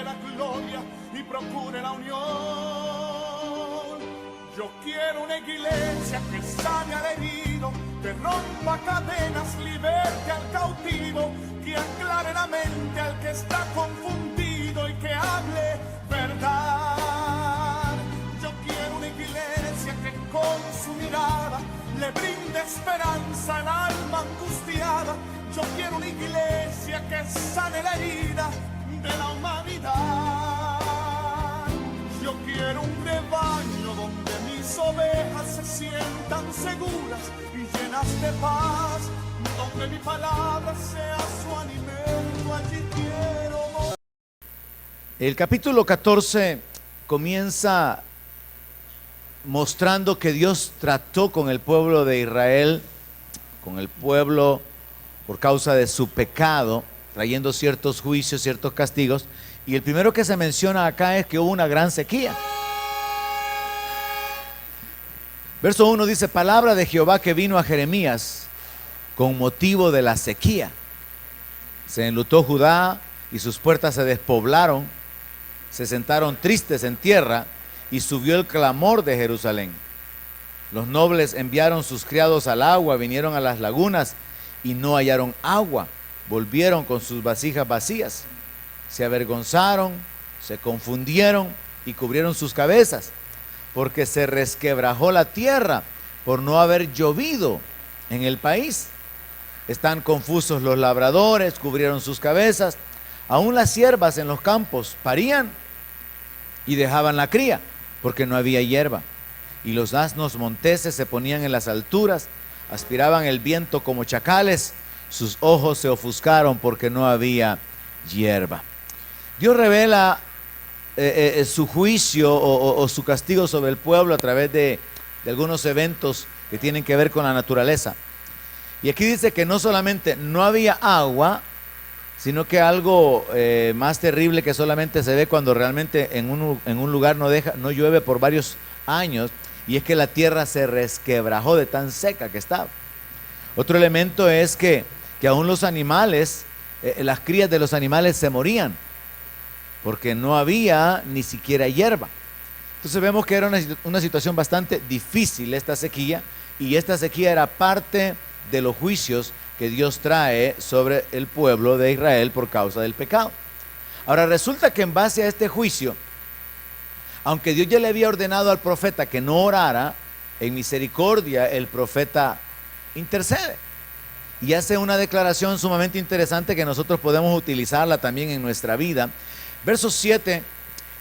busque la gloria y procure la unión. Yo quiero una iglesia que sane al herido, que rompa cadenas, liberte al cautivo, que aclare la mente al que está confundido y que hable verdad. Yo quiero una iglesia que con su mirada le brinde esperanza al alma angustiada. Yo quiero una iglesia que sane la herida de la humanidad. Yo quiero un rebaño donde mis ovejas se sientan seguras y llenas de paz, donde mi palabra sea su alimento. Allí quiero. El capítulo 14 comienza mostrando que Dios trató con el pueblo de Israel, con el pueblo por causa de su pecado, trayendo ciertos juicios, ciertos castigos. Y el primero que se menciona acá es que hubo una gran sequía. Verso 1 dice: palabra de Jehová que vino a Jeremías con motivo de la sequía. Se enlutó Judá y sus puertas se despoblaron, se sentaron tristes en tierra y subió el clamor de Jerusalén. Los nobles enviaron sus criados al agua, vinieron a las lagunas y no hallaron agua. Volvieron con sus vasijas vacías. Se avergonzaron, se confundieron y cubrieron sus cabezas, porque se resquebrajó la tierra por no haber llovido en el país. Están confusos los labradores, cubrieron sus cabezas. Aún las siervas en los campos parían y dejaban la cría, porque no había hierba. Y los asnos monteses se ponían en las alturas, aspiraban el viento como chacales, sus ojos se ofuscaron porque no había hierba. Dios revela su juicio o su castigo sobre el pueblo a través de algunos eventos que tienen que ver con la naturaleza. Y aquí dice que no solamente no había agua, sino que algo más terrible que solamente se ve cuando realmente en un lugar no llueve por varios años, y es que la tierra se resquebrajó de tan seca que estaba. Otro elemento es que aún los animales, las crías de los animales se morían, porque no había ni siquiera hierba. Entonces vemos que era una situación bastante difícil esta sequía, y esta sequía era parte de los juicios que Dios trae sobre el pueblo de Israel por causa del pecado. Ahora resulta que en base a este juicio, aunque Dios ya le había ordenado al profeta que no orara, en misericordia el profeta intercede y hace una declaración sumamente interesante que nosotros podemos utilizarla también en nuestra vida. Verso 7,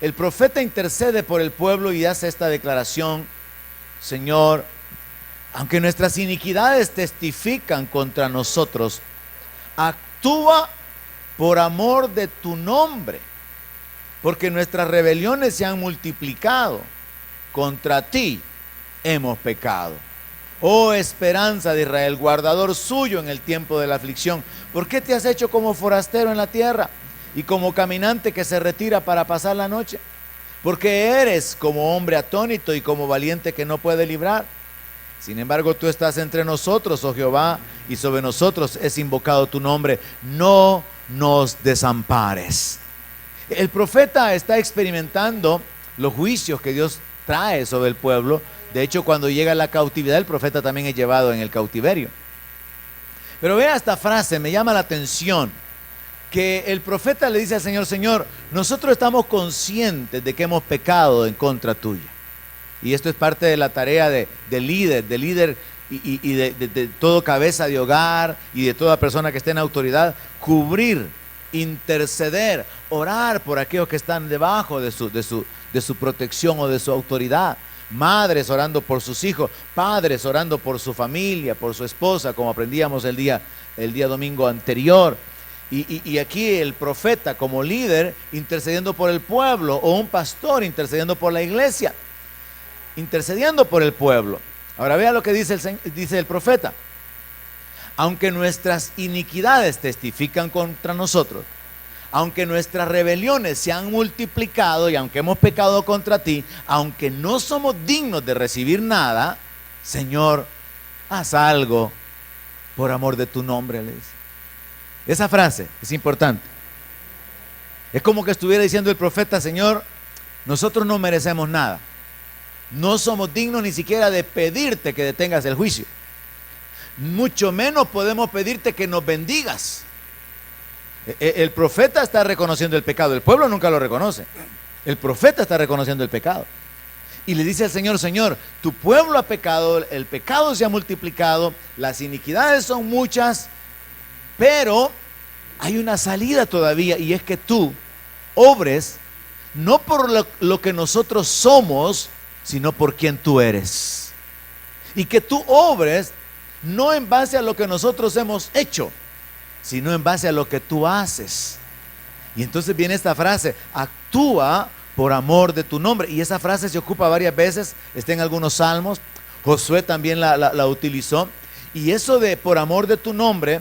el profeta intercede por el pueblo y hace esta declaración: Señor, aunque nuestras iniquidades testifican contra nosotros, actúa por amor de tu nombre, porque nuestras rebeliones se han multiplicado, contra ti hemos pecado. Oh esperanza de Israel, guardador suyo en el tiempo de la aflicción, ¿por qué te has hecho como forastero en la tierra y como caminante que se retira para pasar la noche? Porque eres como hombre atónito y como valiente que no puede librar. Sin embargo, tú estás entre nosotros, oh Jehová, y sobre nosotros es invocado tu nombre. No nos desampares. El profeta está experimentando los juicios que Dios trae sobre el pueblo. De hecho, cuando llega la cautividad, el profeta también es llevado en el cautiverio. Pero vea esta frase, me llama la atención, que el profeta le dice al Señor: Señor, nosotros estamos conscientes de que hemos pecado en contra tuya. Y esto es parte de la tarea de líder y de todo cabeza de hogar y de toda persona que esté en autoridad: cubrir, interceder, orar por aquellos que están debajo de su protección o de su autoridad. Madres orando por sus hijos, padres orando por su familia, por su esposa, como aprendíamos el día domingo anterior. Y aquí el profeta como líder intercediendo por el pueblo, o un pastor intercediendo por la iglesia, intercediendo por el pueblo. Ahora vea lo que dice el profeta: aunque nuestras iniquidades testifican contra nosotros, aunque nuestras rebeliones se han multiplicado y aunque hemos pecado contra ti, aunque no somos dignos de recibir nada, Señor, haz algo por amor de tu nombre, le dice. Esa frase es importante. Es como que estuviera diciendo el profeta: Señor, nosotros no merecemos nada. No somos dignos ni siquiera de pedirte que detengas el juicio. Mucho menos podemos pedirte que nos bendigas. El profeta está reconociendo el pecado. El pueblo nunca lo reconoce. El profeta está reconociendo el pecado. Y le dice al Señor: Señor, tu pueblo ha pecado, el pecado se ha multiplicado, las iniquidades son muchas, pero hay una salida todavía, y es que tú obres no por lo que nosotros somos, sino por quien tú eres. Y que tú obres no en base a lo que nosotros hemos hecho, sino en base a lo que tú haces. Y entonces viene esta frase: actúa por amor de tu nombre. Y esa frase se ocupa varias veces, está en algunos salmos. Josué también la utilizó. Y eso de por amor de tu nombre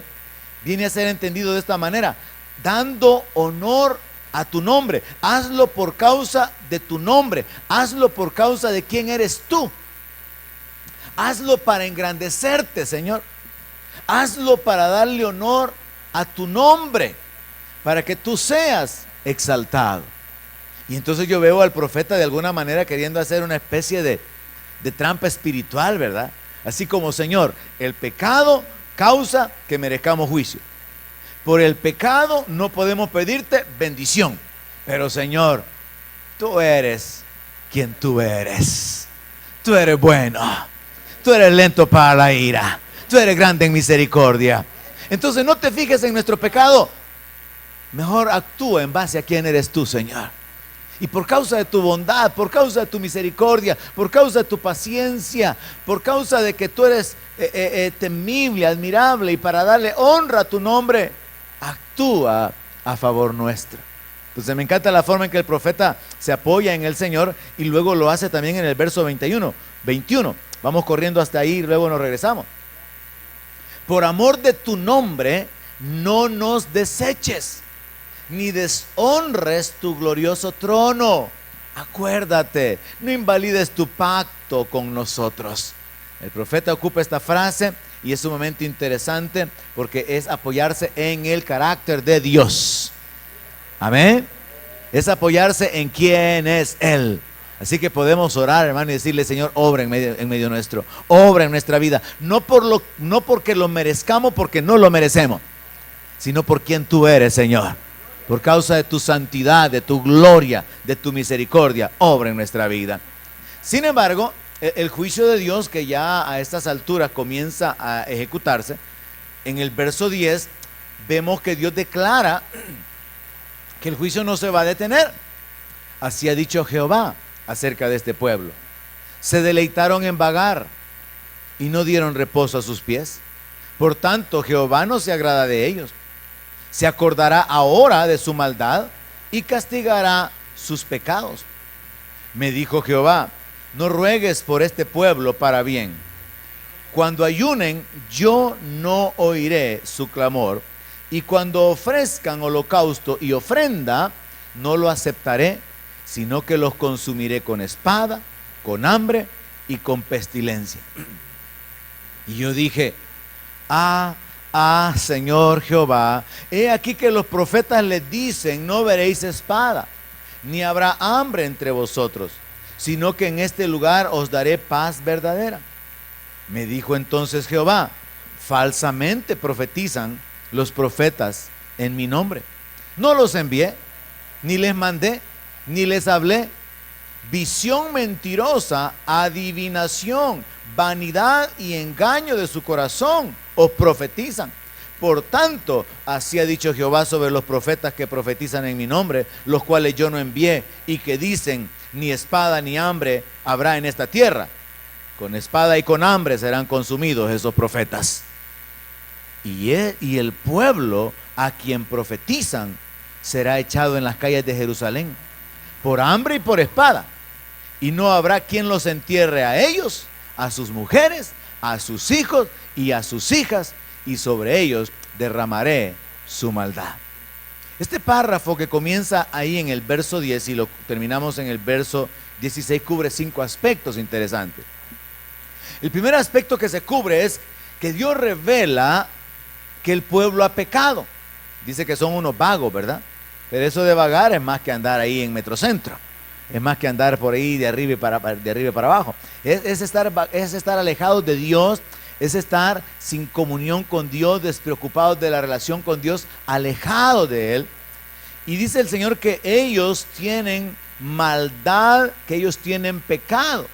viene a ser entendido de esta manera: dando honor a tu nombre. Hazlo por causa de tu nombre, hazlo por causa de quién eres tú. Hazlo para engrandecerte, Señor. Hazlo para darle honor a tu nombre, para que tú seas exaltado. Y entonces yo veo al profeta de alguna manera queriendo hacer una especie de trampa espiritual, ¿verdad? Así como: Señor, el pecado causa que merezcamos juicio. Por el pecado no podemos pedirte bendición. Pero Señor, tú eres quien tú eres. Tú eres bueno. Tú eres lento para la ira. Tú eres grande en misericordia. Entonces no te fijes en nuestro pecado. Mejor actúa en base a quién eres tú, Señor. Y por causa de tu bondad, por causa de tu misericordia, por causa de tu paciencia, por causa de que tú eres temible, admirable, y para darle honra a tu nombre, actúa a favor nuestro. Entonces me encanta la forma en que el profeta se apoya en el Señor, y luego lo hace también en el verso 21. Vamos corriendo hasta ahí y luego nos regresamos. Por amor de tu nombre, no nos deseches, ni deshonres tu glorioso trono. Acuérdate, no invalides tu pacto con nosotros. El profeta ocupa esta frase y es sumamente interesante porque es apoyarse en el carácter de Dios. Amén. Es apoyarse en quién es Él. Así que podemos orar, hermano, y decirle: Señor, obra en medio nuestro, obra en nuestra vida. No porque lo merezcamos, porque no lo merecemos, sino por quien tú eres, Señor. Por causa de tu santidad, de tu gloria, de tu misericordia, obra en nuestra vida. Sin embargo, el juicio de Dios, que ya a estas alturas comienza a ejecutarse, en el verso 10 vemos que Dios declara que el juicio no se va a detener. Así ha dicho Jehová acerca de este pueblo: se deleitaron en vagar y no dieron reposo a sus pies. Por tanto, Jehová no se agrada de ellos. Se acordará ahora de su maldad y castigará sus pecados. Me dijo Jehová: no ruegues por este pueblo para bien. Cuando ayunen, yo no oiré su clamor, y cuando ofrezcan holocausto y ofrenda, no lo aceptaré, sino que los consumiré con espada, con hambre y con pestilencia. Y yo dije: Señor Jehová, he aquí que los profetas les dicen: no veréis espada, ni habrá hambre entre vosotros, sino que en este lugar os daré paz verdadera. Me dijo entonces Jehová: falsamente profetizan los profetas en mi nombre. No los envié, ni les mandé, ni les hablé. Visión mentirosa, adivinación, vanidad y engaño de su corazón os profetizan. Por tanto, así ha dicho Jehová sobre los profetas que profetizan en mi nombre, los cuales yo no envié, y que dicen: ni espada ni hambre habrá en esta tierra. Con espada y con hambre serán consumidos esos profetas. Y el pueblo a quien profetizan será echado en las calles de Jerusalén, por hambre y por espada. Y no habrá quien los entierre a ellos, a sus mujeres, a sus hijos y a sus hijas, y sobre ellos derramaré su maldad. Este párrafo que comienza ahí en el verso 10 y lo terminamos en el verso 16 cubre 5 aspectos interesantes. El primer aspecto que se cubre es que Dios revela que el pueblo ha pecado. Dice que son unos vagos, ¿verdad? Pero eso de vagar es más que andar ahí en Metrocentro. Es más que andar por ahí de arriba y para abajo. Es estar alejados de Dios, es estar sin comunión con Dios, despreocupados de la relación con Dios, alejados de Él. Y dice el Señor que ellos tienen maldad, que ellos tienen pecado.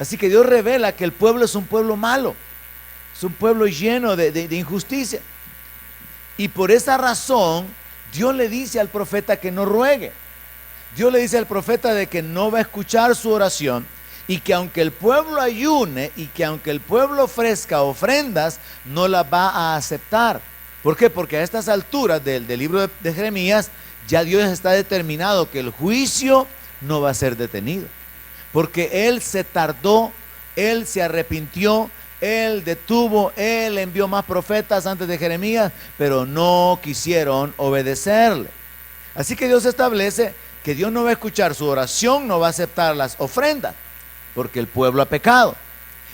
Así que Dios revela que el pueblo es un pueblo malo, es un pueblo lleno de injusticia. Y por esa razón, Dios le dice al profeta que no ruegue. Dios le dice al profeta de que no va a escuchar su oración y que aunque el pueblo ayune y que aunque el pueblo ofrezca ofrendas, no las va a aceptar. ¿Por qué? Porque a estas alturas del libro de Jeremías ya Dios está determinado que el juicio no va a ser detenido. Porque Él se tardó, Él se arrepintió, Él detuvo, Él envió más profetas antes de Jeremías, pero no quisieron obedecerle. Así que Dios establece que Dios no va a escuchar su oración, no va a aceptar las ofrendas, porque el pueblo ha pecado.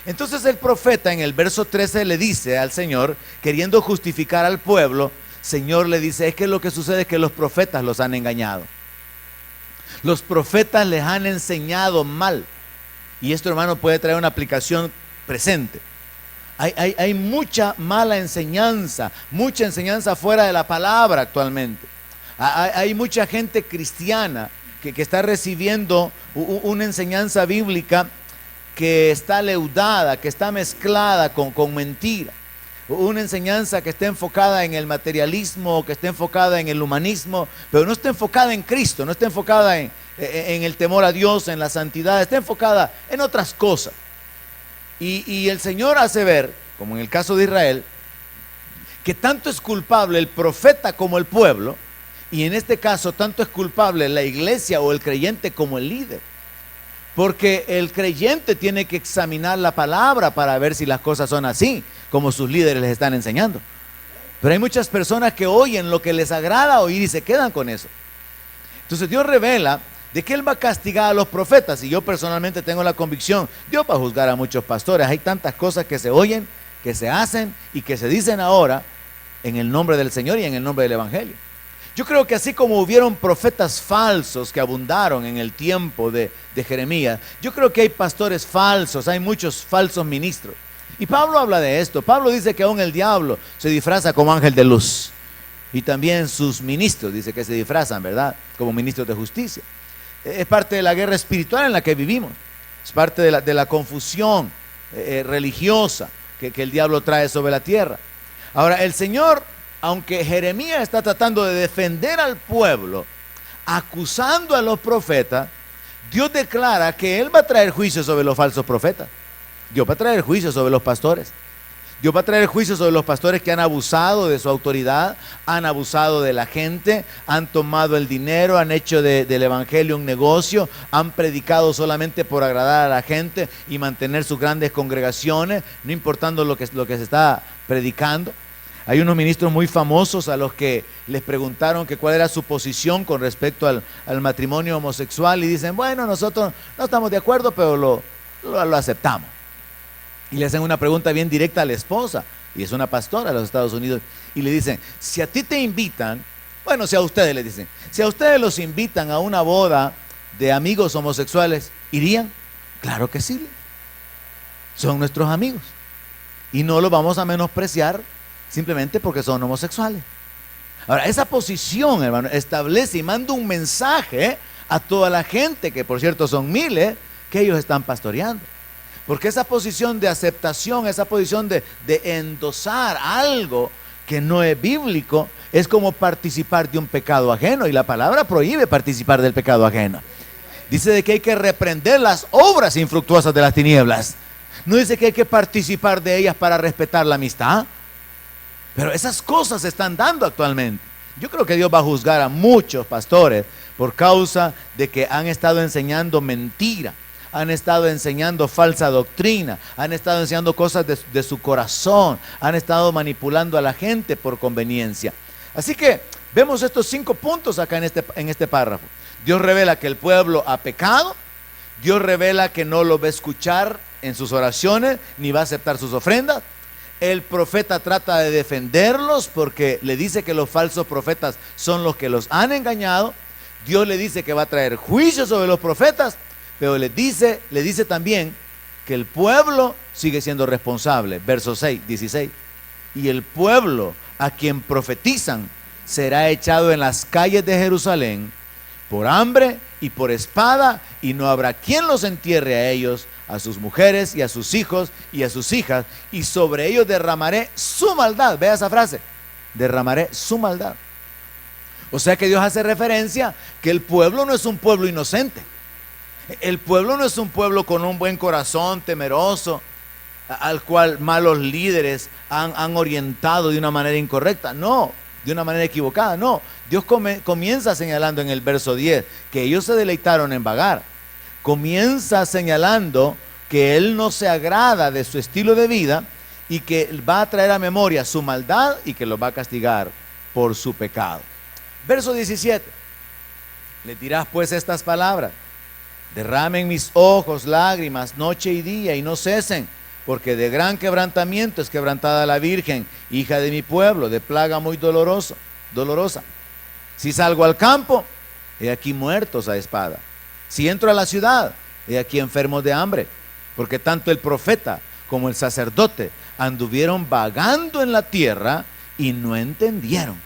Entonces el profeta en el verso 13 le dice al Señor, queriendo justificar al pueblo, Señor le dice, es que lo que sucede es que los profetas los han engañado. Los profetas les han enseñado mal. Y esto, hermano, puede traer una aplicación presente. Hay mucha mala enseñanza, mucha enseñanza fuera de la palabra actualmente. Hay mucha gente cristiana que está recibiendo una enseñanza bíblica que está leudada, que está mezclada con mentira. Una enseñanza que está enfocada en el materialismo, que está enfocada en el humanismo, pero no está enfocada en Cristo, no está enfocada en el temor a Dios, en la santidad, está enfocada en otras cosas. Y el Señor hace ver, como en el caso de Israel, que tanto es culpable el profeta como el pueblo, y en este caso tanto es culpable la iglesia o el creyente como el líder. Porque el creyente tiene que examinar la palabra para ver si las cosas son así, como sus líderes les están enseñando. Pero hay muchas personas que oyen lo que les agrada oír y se quedan con eso. Entonces Dios revela de que Él va a castigar a los profetas. Y yo personalmente tengo la convicción, Dios va a juzgar a muchos pastores. Hay tantas cosas que se oyen, que se hacen y que se dicen ahora en el nombre del Señor y en el nombre del Evangelio. Yo creo que así como hubieron profetas falsos que abundaron en el tiempo de Jeremías, yo creo que hay pastores falsos, hay muchos falsos ministros. Y Pablo habla de esto. Pablo dice que aún el diablo se disfraza como ángel de luz. Y también sus ministros, dice que se disfrazan, ¿verdad? Como ministros de justicia. Es parte de la guerra espiritual en la que vivimos. Es parte de la confusión religiosa que el diablo trae sobre la tierra. Ahora, el Señor, aunque Jeremías está tratando de defender al pueblo, acusando a los profetas, Dios declara que Él va a traer juicio sobre los falsos profetas. Dios va a traer juicio sobre los pastores. Dios va a traer juicio sobre los pastores que han abusado de su autoridad, han abusado de la gente, han tomado el dinero, han hecho del evangelio un negocio, han predicado solamente por agradar a la gente y mantener sus grandes congregaciones, no importando lo que se está predicando. Hay unos ministros muy famosos a los que les preguntaron que cuál era su posición con respecto al matrimonio homosexual y dicen, bueno, nosotros no estamos de acuerdo, pero lo aceptamos. Y le hacen una pregunta bien directa a la esposa, y es una pastora de los Estados Unidos, y le dicen, si a ti te invitan, bueno, si a ustedes les dicen, si a ustedes los invitan a una boda de amigos homosexuales, ¿irían? Claro que sí, son nuestros amigos, y no los vamos a menospreciar simplemente porque son homosexuales. Ahora, esa posición, hermano, establece y manda un mensaje a toda la gente, que por cierto son miles, que ellos están pastoreando. Porque esa posición de aceptación, esa posición de endosar algo que no es bíblico, es como participar de un pecado ajeno. Y la palabra prohíbe participar del pecado ajeno. Dice de que hay que reprender las obras infructuosas de las tinieblas. No dice que hay que participar de ellas para respetar la amistad. Pero esas cosas se están dando actualmente. Yo creo que Dios va a juzgar a muchos pastores por causa de que han estado enseñando mentira. Han estado enseñando falsa doctrina, han estado enseñando cosas de su corazón, han estado manipulando a la gente por conveniencia. Así que vemos estos 5 puntos acá en este párrafo. Dios revela que el pueblo ha pecado, Dios revela que no lo va a escuchar en sus oraciones, ni va a aceptar sus ofrendas. El profeta trata de defenderlos porque le dice que los falsos profetas son los que los han engañado. Dios le dice que va a traer juicio sobre los profetas, pero le dice también que el pueblo sigue siendo responsable. Verso 16. Y el pueblo a quien profetizan será echado en las calles de Jerusalén por hambre y por espada, y no habrá quien los entierre a ellos, a sus mujeres y a sus hijos y a sus hijas, y sobre ellos derramaré su maldad. Vea esa frase, derramaré su maldad. O sea que Dios hace referencia que el pueblo no es un pueblo inocente. El pueblo no es un pueblo con un buen corazón, temeroso, al cual malos líderes han orientado de una manera incorrecta. No, de una manera equivocada, no. Dios comienza señalando en el verso 10 que ellos se deleitaron en vagar. Comienza señalando que Él no se agrada de su estilo de vida y que va a traer a memoria su maldad y que los va a castigar por su pecado. Verso 17. Le dirás pues estas palabras: derramen mis ojos lágrimas noche y día y no cesen, porque de gran quebrantamiento es quebrantada la Virgen, hija de mi pueblo, de plaga muy dolorosa. Si salgo al campo, he aquí muertos a espada. Si entro a la ciudad, he aquí enfermos de hambre, porque tanto el profeta como el sacerdote anduvieron vagando en la tierra y no entendieron.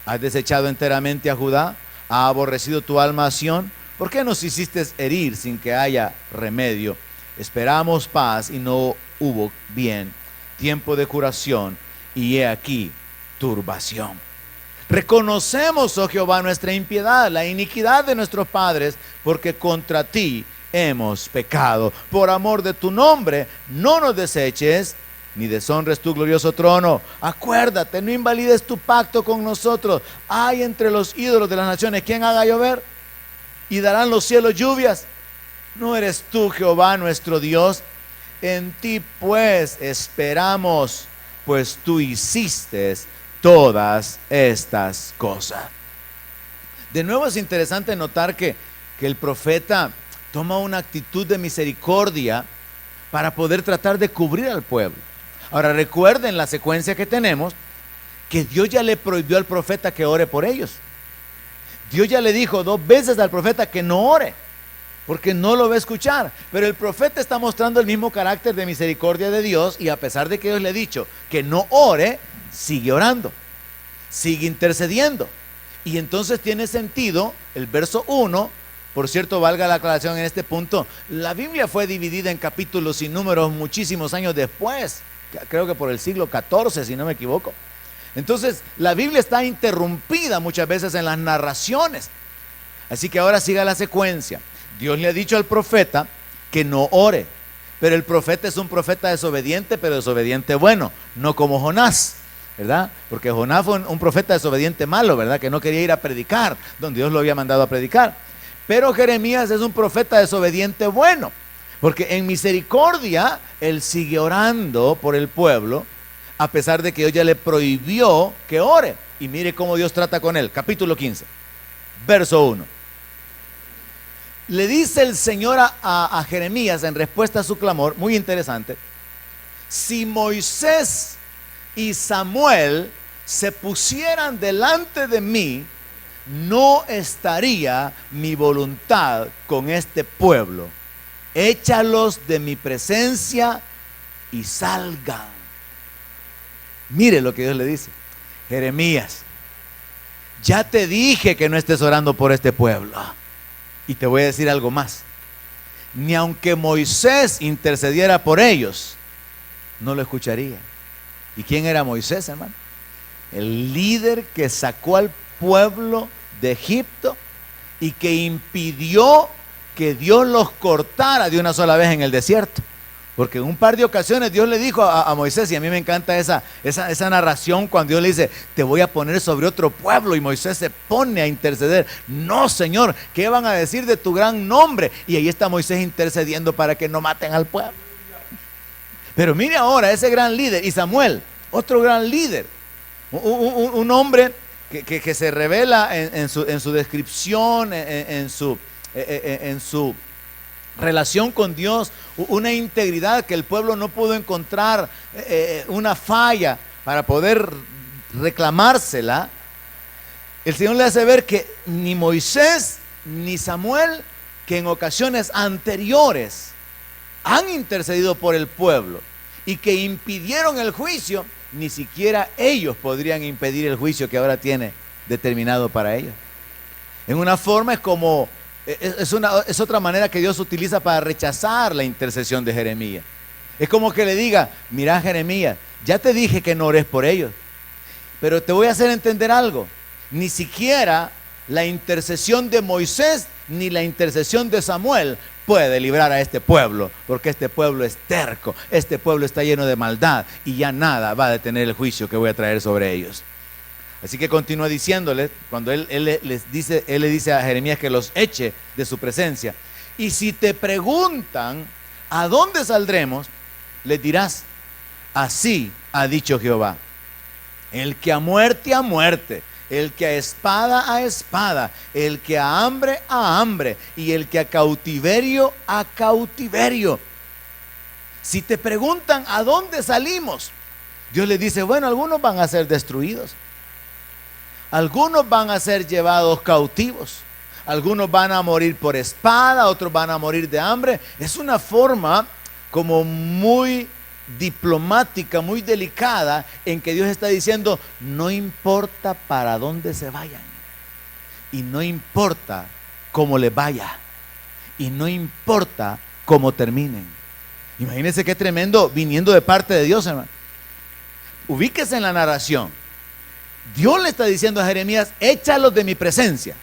¿Has desechado enteramente a Judá? ¿Ha aborrecido tu alma a Sión? ¿Por qué nos hiciste herir sin que haya remedio? Esperamos paz y no hubo bien, tiempo de curación, y he aquí turbación. Reconocemos, oh Jehová, nuestra impiedad, la iniquidad de nuestros padres, porque contra ti hemos pecado. Por amor de tu nombre, no nos deseches, ni deshonres tu glorioso trono. Acuérdate, no invalides tu pacto con nosotros. Hay entre los ídolos de las naciones quien haga llover, y darán los cielos lluvias. ¿No eres tú, Jehová, nuestro Dios? En ti pues esperamos, pues tú hiciste todas estas cosas. De nuevo es interesante notar que el profeta toma una actitud de misericordia para poder tratar de cubrir al pueblo. Ahora recuerden la secuencia que tenemos, que Dios ya le prohibió al profeta que ore por ellos. Dios ya le dijo 2 veces al profeta que no ore, porque no lo va a escuchar. Pero el profeta está mostrando el mismo carácter de misericordia de Dios, y a pesar de que Dios le ha dicho que no ore, sigue orando, sigue intercediendo. Y entonces tiene sentido el verso 1. Por cierto, valga la aclaración en este punto, la Biblia fue dividida en capítulos y números muchísimos años después, creo que por el siglo XIV, si no me equivoco. Entonces la Biblia está interrumpida muchas veces en las narraciones. Así que ahora siga la secuencia. Dios le ha dicho al profeta que no ore, pero el profeta es un profeta desobediente, pero desobediente bueno, no como Jonás, ¿verdad? Porque Jonás fue un profeta desobediente malo, ¿verdad? Que no quería ir a predicar donde Dios lo había mandado a predicar. Pero Jeremías es un profeta desobediente bueno, porque en misericordia él sigue orando por el pueblo, a pesar de que Dios ya le prohibió que ore. Y mire cómo Dios trata con él. Capítulo 15, verso 1. Le dice el Señor a Jeremías en respuesta a su clamor, muy interesante: si Moisés y Samuel se pusieran delante de mí, no estaría mi voluntad con este pueblo. Échalos de mi presencia y salgan. Mire lo que Dios le dice: Jeremías, ya te dije que no estés orando por este pueblo. Y te voy a decir algo más: ni aunque Moisés intercediera por ellos, no lo escucharía. ¿Y quién era Moisés, hermano? El líder que sacó al pueblo de Egipto y que impidió que Dios los cortara de una sola vez en el desierto. Porque en un par de ocasiones Dios le dijo a Moisés, y a mí me encanta esa narración, cuando Dios le dice: te voy a poner sobre otro pueblo, y Moisés se pone a interceder. No, Señor, ¿qué van a decir de tu gran nombre? Y ahí está Moisés intercediendo para que no maten al pueblo. Pero mire ahora ese gran líder, y Samuel, otro gran líder, un hombre que se revela en su descripción, en su relación con Dios, una integridad que el pueblo no pudo encontrar, una falla para poder reclamársela. El Señor le hace ver que ni Moisés ni Samuel, que en ocasiones anteriores han intercedido por el pueblo y que impidieron el juicio, ni siquiera ellos podrían impedir el juicio que ahora tiene determinado para ellos. En una forma es otra manera que Dios utiliza para rechazar la intercesión de Jeremías. Es como que le diga: mira, Jeremías, ya te dije que no ores por ellos, pero te voy a hacer entender algo. Ni siquiera la intercesión de Moisés ni la intercesión de Samuel puede librar a este pueblo, porque este pueblo es terco, este pueblo está lleno de maldad y ya nada va a detener el juicio que voy a traer sobre ellos. Así que continúa diciéndole, cuando él le dice a Jeremías que los eche de su presencia. Y si te preguntan ¿a dónde saldremos?, les dirás: así ha dicho Jehová, el que a muerte, el que a espada, el que a hambre, y el que a cautiverio. Si te preguntan ¿a dónde salimos?, Dios les dice: bueno, algunos van a ser destruidos, algunos van a ser llevados cautivos, algunos van a morir por espada, otros van a morir de hambre. Es una forma como muy diplomática, muy delicada, en que Dios está diciendo: no importa para dónde se vayan, y no importa cómo les vaya, y no importa cómo terminen. Imagínense qué tremendo viniendo de parte de Dios, hermano. Ubíquese en la narración. Dios le está diciendo a Jeremías: échalos de mi presencia.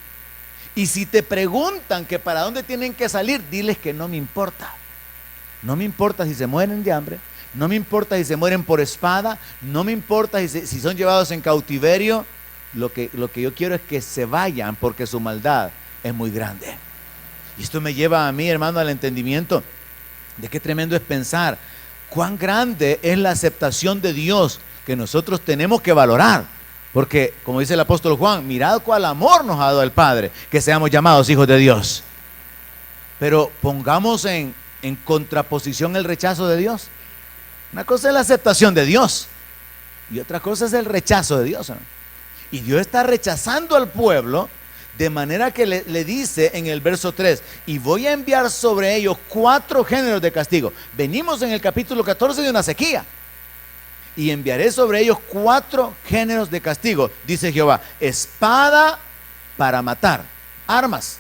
Y si te preguntan que para dónde tienen que salir, diles que no me importa. No me importa si se mueren de hambre, no me importa si se mueren por espada, no me importa si son llevados en cautiverio. Lo que yo quiero es que se vayan, porque su maldad es muy grande. Y esto me lleva a mí, hermano, al entendimiento de qué tremendo es pensar cuán grande es la aceptación de Dios que nosotros tenemos que valorar. Porque, como dice el apóstol Juan: mirad cuál amor nos ha dado el Padre, que seamos llamados hijos de Dios. Pero pongamos en contraposición el rechazo de Dios. Una cosa es la aceptación de Dios y otra cosa es el rechazo de Dios, ¿no? Y Dios está rechazando al pueblo, de manera que le dice en el verso 3: y voy a enviar sobre ellos 4 géneros de castigo. Venimos en el capítulo 14 de una sequía. Y enviaré sobre ellos 4 géneros de castigo, dice Jehová: espada para matar, armas,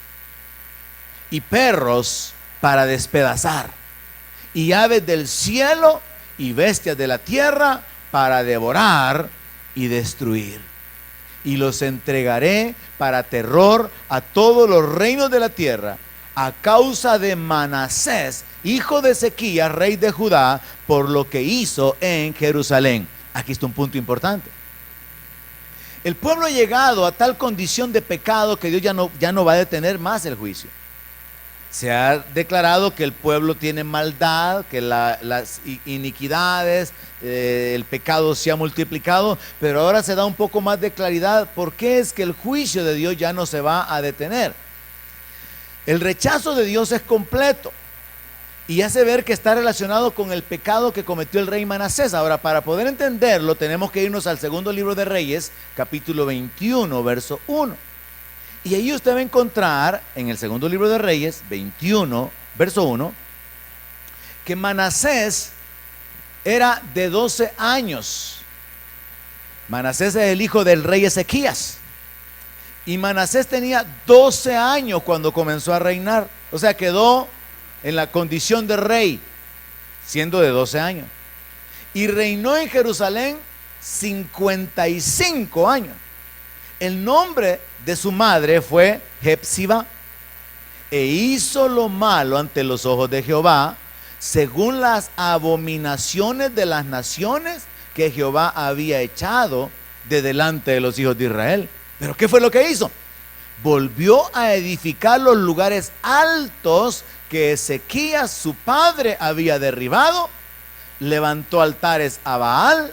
y perros para despedazar, y aves del cielo y bestias de la tierra para devorar y destruir. Y los entregaré para terror a todos los reinos de la tierra, a causa de Manasés, hijo de Ezequías, rey de Judá, por lo que hizo en Jerusalén. Aquí está un punto importante. El pueblo ha llegado a tal condición de pecado que Dios ya no va a detener más el juicio. Se ha declarado que el pueblo tiene maldad, que las iniquidades, el pecado se ha multiplicado, pero ahora se da un poco más de claridad por qué es que el juicio de Dios ya no se va a detener. El rechazo de Dios es completo y hace ver que está relacionado con el pecado que cometió el rey Manasés. Ahora, para poder entenderlo, tenemos que irnos al segundo libro de Reyes, capítulo 21, verso 1. Y ahí usted va a encontrar, en el segundo libro de Reyes, 21, verso 1, que Manasés era de 12 años. Manasés es el hijo del rey Ezequías. Y Manasés tenía 12 años cuando comenzó a reinar. O sea, quedó en la condición de rey, siendo de 12 años. Y reinó en Jerusalén 55 años. El nombre de su madre fue Hepsiba. E hizo lo malo ante los ojos de Jehová, según las abominaciones de las naciones que Jehová había echado de delante de los hijos de Israel. ¿Pero qué fue lo que hizo? Volvió a edificar los lugares altos que Ezequías, su padre, había derribado. Levantó altares a Baal,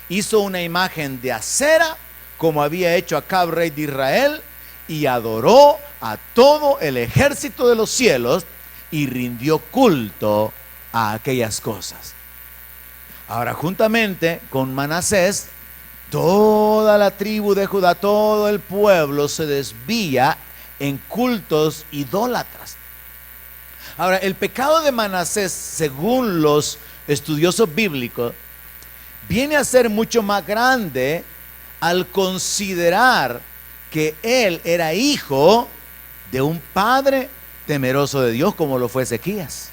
hizo una imagen de acera, como había hecho Acab, rey de Israel, y adoró a todo el ejército de los cielos, y rindió culto a aquellas cosas. Ahora, juntamente con Manasés, toda la tribu de Judá, todo el pueblo se desvía en cultos idólatras. Ahora, el pecado de Manasés, según los estudiosos bíblicos, viene a ser mucho más grande al considerar que él era hijo de un padre temeroso de Dios, como lo fue Ezequías.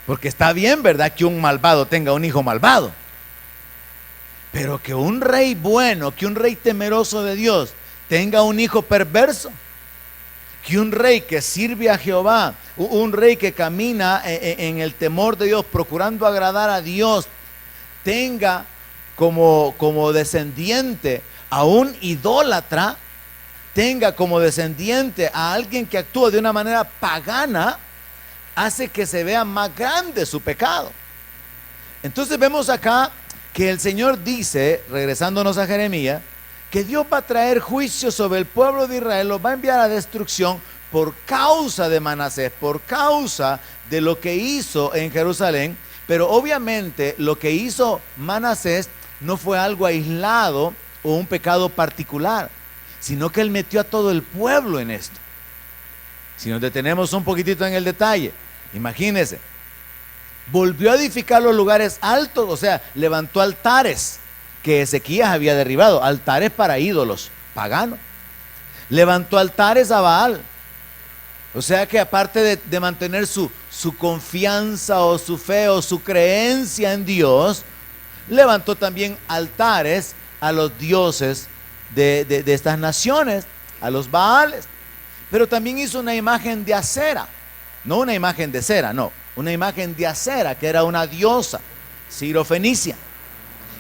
Porque está bien, ¿verdad?, que un malvado tenga un hijo malvado, pero que un rey bueno, que un rey temeroso de Dios tenga un hijo perverso, que un rey que sirve a Jehová, un rey que camina en el temor de Dios, procurando agradar a Dios, tenga como descendiente a un idólatra, tenga como descendiente a alguien que actúa de una manera pagana, hace que se vea más grande su pecado. Entonces vemos acá que el Señor dice, regresándonos a Jeremías, que Dios va a traer juicio sobre el pueblo de Israel, los va a enviar a destrucción por causa de Manasés, por causa de lo que hizo en Jerusalén. Pero obviamente lo que hizo Manasés no fue algo aislado o un pecado particular, sino que él metió a todo el pueblo en esto. Si nos detenemos un poquitito en el detalle, imagínense, volvió a edificar los lugares altos, o sea, levantó altares que Ezequías había derribado, altares para ídolos paganos. Levantó altares a Baal. O sea que aparte de mantener su confianza o su fe o su creencia en Dios, levantó también altares a los dioses de estas naciones, a los Baales. Pero también hizo una imagen de acera, no una imagen de cera, no, una imagen de acera, que era una diosa sirofenicia.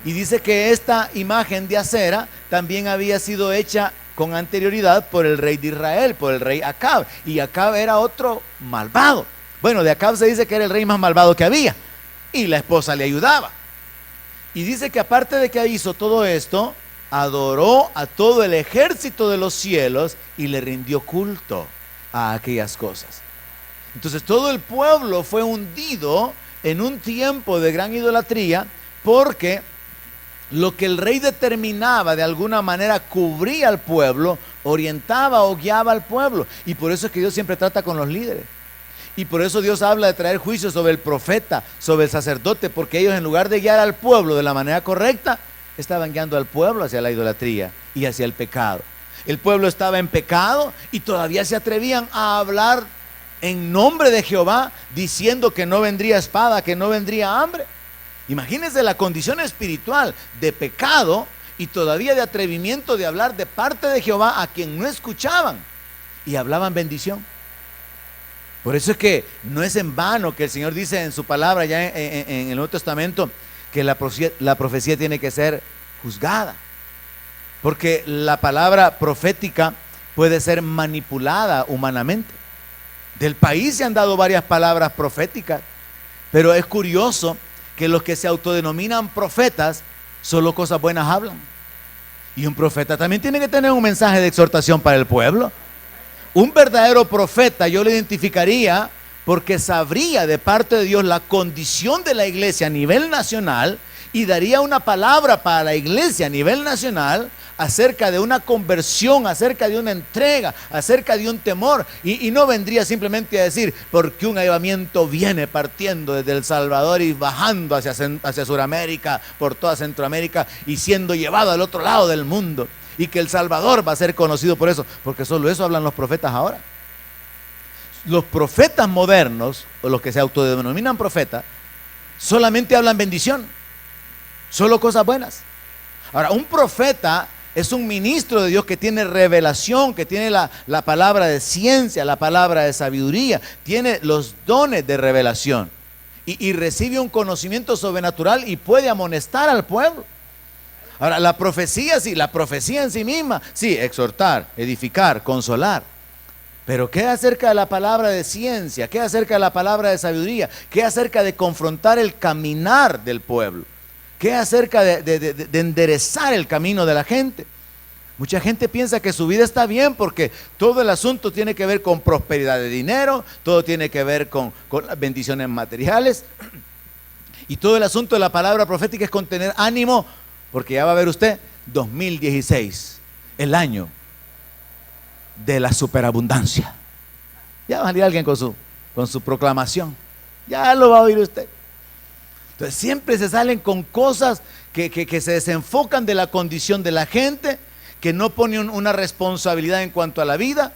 Y dice que esta imagen de acera también había sido hecha con anterioridad por el rey de Israel, por el rey Acab. Y Acab era otro malvado. Bueno, de Acab se dice que era el rey más malvado que había, y la esposa le ayudaba. Y dice que aparte de que hizo todo esto, adoró a todo el ejército de los cielos y le rindió culto a aquellas cosas. Entonces todo el pueblo fue hundido en un tiempo de gran idolatría, porque lo que el rey determinaba de alguna manera cubría al pueblo, orientaba o guiaba al pueblo. Y por eso es que Dios siempre trata con los líderes. Y por eso Dios habla de traer juicio sobre el profeta, sobre el sacerdote, porque ellos, en lugar de guiar al pueblo de la manera correcta, estaban guiando al pueblo hacia la idolatría y hacia el pecado. El pueblo estaba en pecado y todavía se atrevían a hablar en nombre de Jehová, diciendo que no vendría espada, que no vendría hambre. Imagínense la condición espiritual de pecado y todavía de atrevimiento de hablar de parte de Jehová a quien no escuchaban, y hablaban bendición. Por eso es que no es en vano que el Señor dice en su palabra ya en el Nuevo Testamento que la profecía tiene que ser juzgada, porque la palabra profética puede ser manipulada humanamente. Del país se han dado varias palabras proféticas, pero es curioso que los que se autodenominan profetas solo cosas buenas hablan. Y un profeta también tiene que tener un mensaje de exhortación para el pueblo. Un verdadero profeta yo lo identificaría porque sabría de parte de Dios la condición de la iglesia a nivel nacional y daría una palabra para la iglesia a nivel nacional acerca de una conversión, acerca de una entrega, acerca de un temor, y no vendría simplemente a decir porque un avivamiento viene partiendo desde El Salvador y bajando hacia Sudamérica, por toda Centroamérica, y siendo llevado al otro lado del mundo, y que El Salvador va a ser conocido por eso, porque solo eso hablan los profetas ahora. Los profetas modernos, o los que se autodenominan profetas, solamente hablan bendición, solo cosas buenas. Ahora, un profeta es un ministro de Dios que tiene revelación, que tiene la palabra de ciencia, la palabra de sabiduría, tiene los dones de revelación y recibe un conocimiento sobrenatural y puede amonestar al pueblo. Ahora, la profecía sí, la profecía en sí misma, sí, exhortar, edificar, consolar. Pero ¿qué acerca de la palabra de ciencia? ¿Qué acerca de la palabra de sabiduría? ¿Qué acerca de confrontar el caminar del pueblo? ¿Qué acerca de enderezar el camino de la gente? Mucha gente piensa que su vida está bien porque todo el asunto tiene que ver con prosperidad de dinero, todo tiene que ver con las bendiciones materiales. Y todo el asunto de la palabra profética es con tener ánimo, porque ya va a ver usted, 2016, el año de la superabundancia. Ya va a salir alguien con su proclamación. Ya lo va a oír usted. Entonces siempre se salen con cosas que se desenfocan de la condición de la gente, que no ponen una responsabilidad en cuanto a la vida,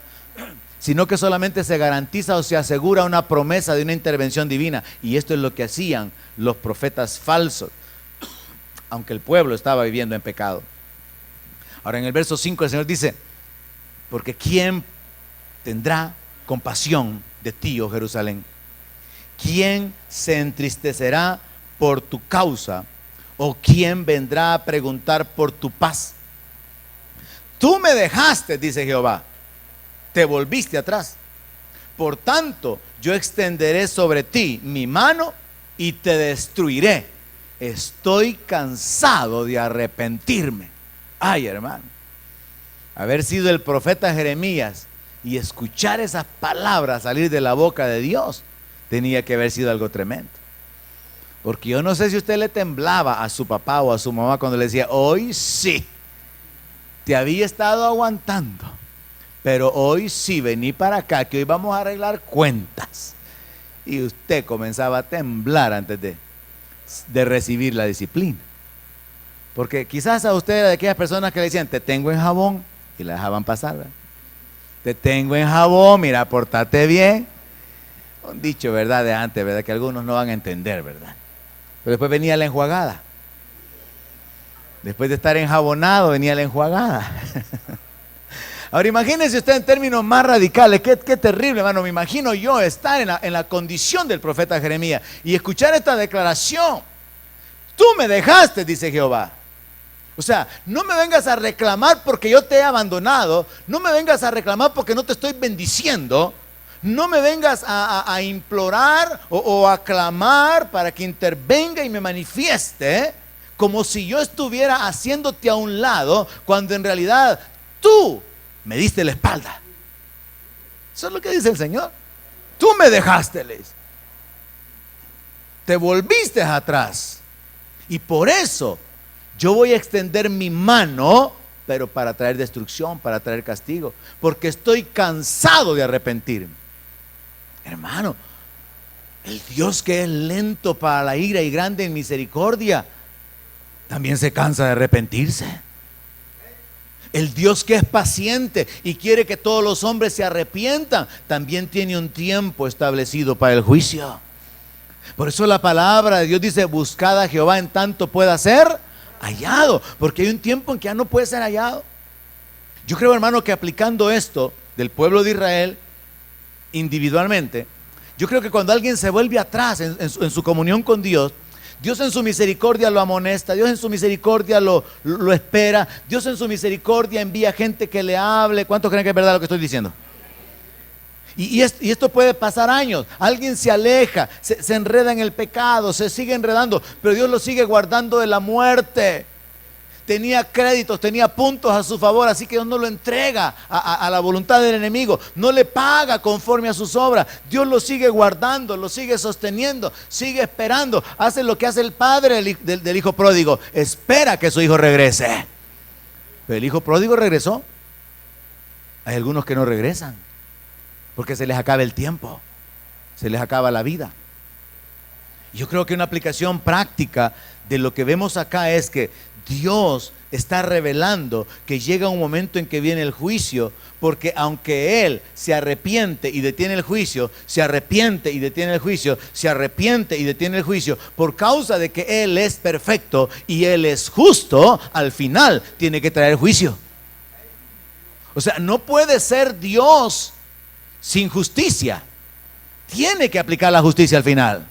sino que solamente se garantiza o se asegura una promesa de una intervención divina. Y esto es lo que hacían los profetas falsos, aunque el pueblo estaba viviendo en pecado. Ahora en el verso 5 el Señor dice: porque ¿quién tendrá compasión de ti, oh Jerusalén? ¿Quién se entristecerá por tu causa? ¿O quién vendrá a preguntar por tu paz? Tú me dejaste, dice Jehová, te volviste atrás. Por tanto, yo extenderé sobre ti mi mano y te destruiré. Estoy cansado de arrepentirme. Ay, hermano, haber sido el profeta Jeremías y escuchar esas palabras salir de la boca de Dios tenía que haber sido algo tremendo. Porque yo no sé si usted le temblaba a su papá o a su mamá cuando le decía: hoy sí, te había estado aguantando, pero hoy sí, vení para acá, que hoy vamos a arreglar cuentas. Y usted comenzaba a temblar antes de recibir la disciplina. Porque quizás a usted era de aquellas personas que le decían: te tengo en jabón, y la dejaban pasar, ¿verdad? Te tengo en jabón, mira, portate bien. Un dicho, ¿verdad?, de antes, ¿verdad?, que algunos no van a entender, ¿verdad? Pero después venía la enjuagada. Después de estar enjabonado, venía la enjuagada. Ahora imagínense usted en términos más radicales, qué terrible, hermano. Me imagino yo estar en la condición del profeta Jeremías y escuchar esta declaración: tú me dejaste, dice Jehová. O sea, no me vengas a reclamar porque yo te he abandonado, no me vengas a reclamar porque no te estoy bendiciendo, no me vengas a implorar o a clamar para que intervenga y me manifieste, como si yo estuviera haciéndote a un lado, cuando en realidad tú me diste la espalda. Eso es lo que dice el Señor. Tú me dejaste, te volviste atrás, y por eso yo voy a extender mi mano, pero para traer destrucción, para traer castigo, porque estoy cansado de arrepentirme. Hermano, el Dios que es lento para la ira y grande en misericordia, también se cansa de arrepentirse. El Dios que es paciente y quiere que todos los hombres se arrepientan, también tiene un tiempo establecido para el juicio. Por eso la palabra de Dios dice: buscad a Jehová en tanto pueda ser hallado, porque hay un tiempo en que ya no puede ser hallado. Yo creo, hermano, que aplicando esto del pueblo de Israel individualmente, yo creo que cuando alguien se vuelve atrás en su comunión con Dios, Dios en su misericordia lo amonesta, Dios en su misericordia lo espera, Dios en su misericordia envía gente que le hable. ¿Cuántos creen que es verdad lo que estoy diciendo? Y esto puede pasar años. Alguien se aleja, se enreda en el pecado, se sigue enredando, pero Dios lo sigue guardando de la muerte. Tenía créditos, tenía puntos a su favor, así que Dios no lo entrega a la voluntad del enemigo, no le paga conforme a sus obras. Dios lo sigue guardando, lo sigue sosteniendo, sigue esperando. Hace lo que hace el padre del hijo pródigo: espera que su hijo regrese. Pero el hijo pródigo regresó. Hay algunos que no regresan porque se les acaba el tiempo, se les acaba la vida. Yo creo que una aplicación práctica de lo que vemos acá es que Dios está revelando que llega un momento en que viene el juicio, porque aunque Él se arrepiente y detiene el juicio, se arrepiente y detiene el juicio, se arrepiente y detiene el juicio, por causa de que Él es perfecto y Él es justo, al final tiene que traer juicio. O sea, no puede ser Dios sin justicia, tiene que aplicar la justicia al final.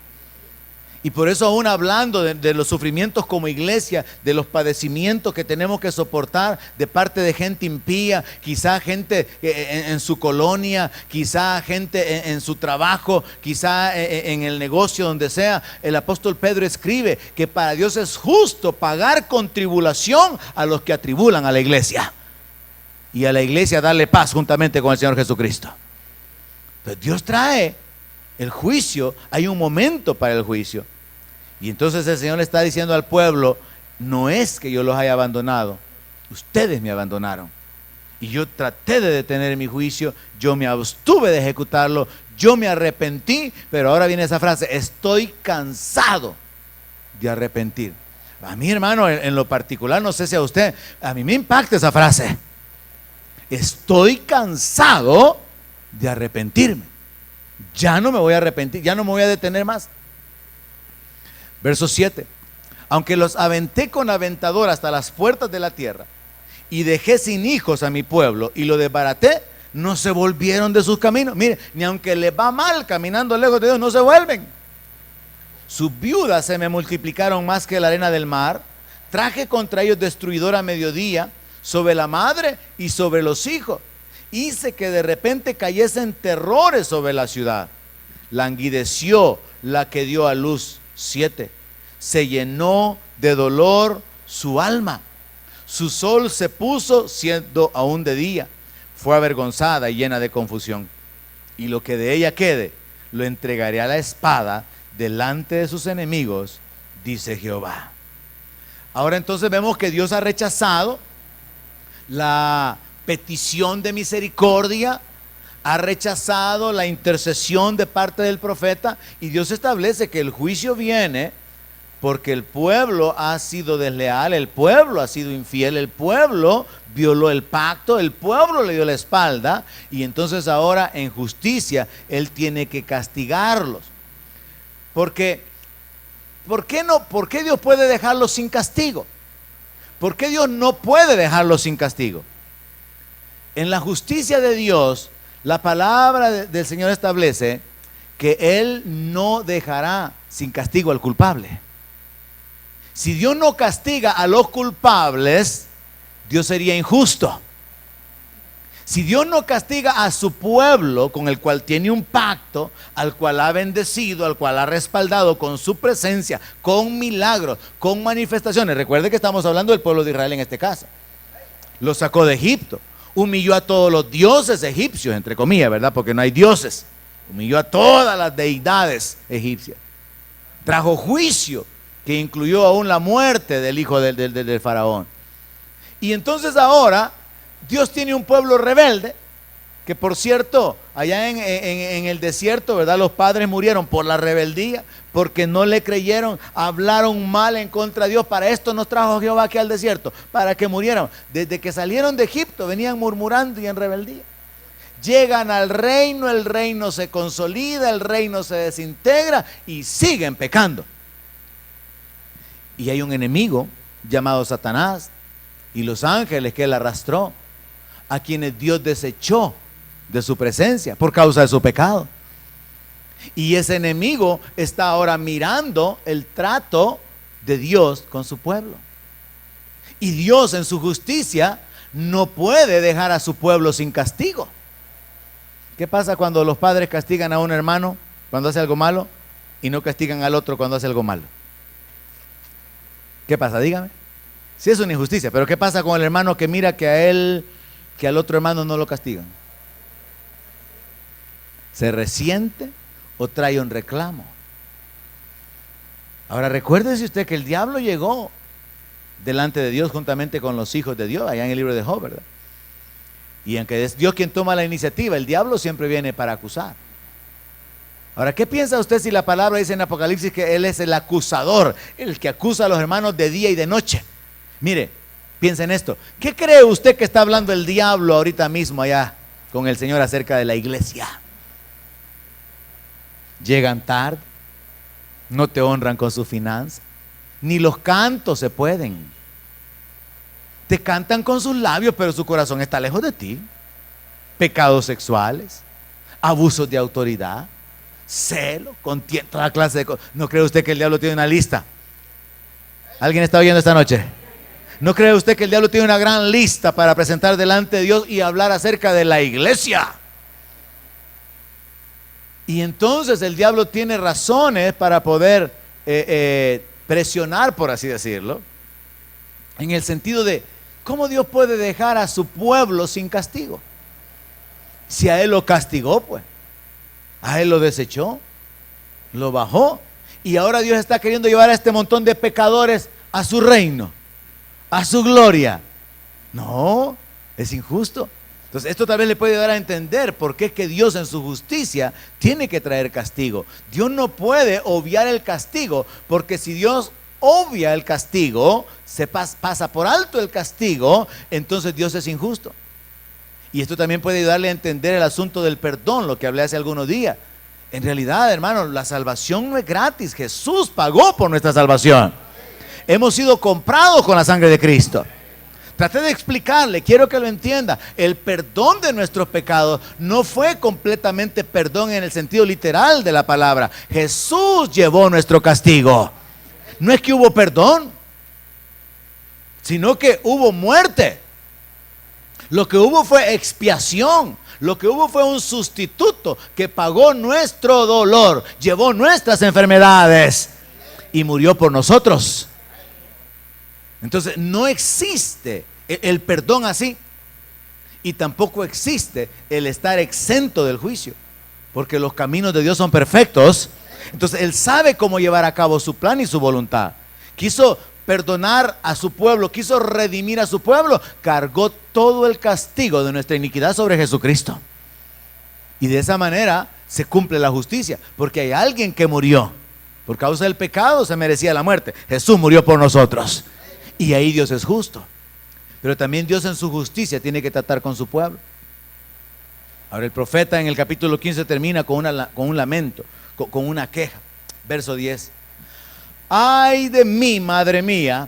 Y por eso, aún hablando de los sufrimientos como iglesia, de los padecimientos que tenemos que soportar de parte de gente impía, quizá gente en su colonia, quizá gente en su trabajo, quizá en el negocio, donde sea, el apóstol Pedro escribe que para Dios es justo pagar con tribulación a los que atribulan a la iglesia. y a la iglesia darle paz juntamente con el Señor Jesucristo. Entonces Dios trae el juicio, hay un momento para el juicio. Y entonces el Señor le está diciendo al pueblo, no es que yo los haya abandonado, ustedes me abandonaron. Y yo traté de detener mi juicio, yo me abstuve de ejecutarlo, yo me arrepentí, pero ahora viene esa frase, estoy cansado de arrepentir. A mí, hermano, en lo particular, no sé si a usted, a mí me impacta esa frase. Estoy cansado de arrepentirme. Ya no me voy a arrepentir, ya no me voy a detener más. Verso 7. Aunque los aventé con aventador hasta las puertas de la tierra y dejé sin hijos a mi pueblo y lo desbaraté, no se volvieron de sus caminos. Mire, ni aunque les va mal caminando lejos de Dios, no se vuelven. Sus viudas se me multiplicaron más que la arena del mar. Traje contra ellos destruidor a mediodía sobre la madre y sobre los hijos. Hice que de repente cayesen terrores sobre la ciudad. Languideció la que dio a luz. 7. Se llenó de dolor su alma. Su sol se puso siendo aún de día. Fue avergonzada y llena de confusión. Y lo que de ella quede, lo entregaré a la espada delante de sus enemigos, dice Jehová. Ahora entonces vemos que Dios ha rechazado la petición de misericordia, ha rechazado la intercesión de parte del profeta, y Dios establece que el juicio viene porque el pueblo ha sido desleal, el pueblo ha sido infiel, el pueblo violó el pacto, el pueblo le dio la espalda, y entonces ahora en justicia Él tiene que castigarlos. Porque, ¿por qué Dios puede dejarlos sin castigo? ¿Por qué Dios no puede dejarlos sin castigo? En la justicia de Dios, la palabra del Señor establece que Él no dejará sin castigo al culpable. Si Dios no castiga a los culpables, Dios sería injusto. Si Dios no castiga a su pueblo con el cual tiene un pacto, al cual ha bendecido, al cual ha respaldado con su presencia, con milagros, con manifestaciones. Recuerde que estamos hablando del pueblo de Israel en este caso. Lo sacó de Egipto, humilló a todos los dioses egipcios, entre comillas, ¿verdad? Porque no hay dioses. Humilló a todas las deidades egipcias. Trajo juicio que incluyó aún la muerte del hijo del faraón. Y entonces ahora Dios tiene un pueblo rebelde, que por cierto, allá en el desierto, ¿verdad? Los padres murieron por la rebeldía, porque no le creyeron, hablaron mal en contra de Dios. Para esto nos trajo Jehová aquí al desierto, para que murieran. Desde que salieron de Egipto venían murmurando y en rebeldía. Llegan al reino, el reino se consolida, el reino se desintegra y siguen pecando. Y hay un enemigo llamado Satanás y los ángeles que él arrastró, a quienes Dios desechó de su presencia por causa de su pecado. Y ese enemigo está ahora mirando el trato de Dios con su pueblo. Y Dios en su justicia no puede dejar a su pueblo sin castigo. ¿Qué pasa cuando los padres castigan a un hermano cuando hace algo malo y no castigan al otro cuando hace algo malo? ¿Qué pasa? Dígame. Sí, es una injusticia, pero ¿qué pasa con el hermano que mira que a él, que al otro hermano no lo castigan? ¿Se resiente o trae un reclamo? Ahora recuérdese usted que el diablo llegó delante de Dios juntamente con los hijos de Dios, allá en el libro de Job, ¿verdad? Y aunque es Dios quien toma la iniciativa, el diablo siempre viene para acusar. Ahora, ¿qué piensa usted si la palabra dice en Apocalipsis que Él es el acusador, el que acusa a los hermanos de día y de noche? Mire, piensa en esto. ¿Qué cree usted que está hablando el diablo ahorita mismo allá con el Señor acerca de la iglesia? Llegan tarde, no te honran con su finanza, ni los cantos se pueden. Te cantan con sus labios, pero su corazón está lejos de ti. Pecados sexuales, abusos de autoridad, celo, contienda, toda clase de cosas. ¿No cree usted que el diablo tiene una lista? ¿Alguien está oyendo esta noche? ¿No cree usted que el diablo tiene una gran lista para presentar delante de Dios y hablar acerca de la iglesia? Y entonces el diablo tiene razones para poder presionar, por así decirlo, en el sentido de ¿Cómo Dios puede dejar a su pueblo sin castigo? Si a él lo castigó, pues, a él lo desechó, lo bajó, y ahora Dios está queriendo llevar a este montón de pecadores a su reino, a su gloria. No, es injusto. Entonces esto tal vez le puede dar a entender por qué es que Dios en su justicia tiene que traer castigo. Dios no puede obviar el castigo, porque si Dios obvia el castigo, se pasa por alto el castigo, entonces Dios es injusto. Y esto también puede ayudarle a entender el asunto del perdón, lo que hablé hace algunos días. En realidad, hermanos, la salvación no es gratis. Jesús pagó por nuestra salvación. Hemos sido comprados con la sangre de Cristo. Traté de explicarle, quiero que lo entienda. El perdón de nuestros pecados no fue completamente perdón en el sentido literal de la palabra. Jesús llevó nuestro castigo. No es que hubo perdón, sino que hubo muerte. Lo que hubo fue expiación. Lo que hubo fue un sustituto que pagó nuestro dolor, llevó nuestras enfermedades y murió por nosotros. Entonces no existe el perdón así, y tampoco existe el estar exento del juicio, porque los caminos de Dios son perfectos. Entonces Él sabe cómo llevar a cabo su plan y su voluntad. Quiso perdonar a su pueblo, quiso redimir a su pueblo, cargó todo el castigo de nuestra iniquidad sobre Jesucristo, y de esa manera se cumple la justicia, porque hay alguien que murió por causa del pecado, se merecía la muerte. Jesús murió por nosotros, y ahí Dios es justo. Pero también Dios en su justicia tiene que tratar con su pueblo. Ahora el profeta en el capítulo 15 termina con un lamento, con una queja. Verso 10. Ay de mí, madre mía,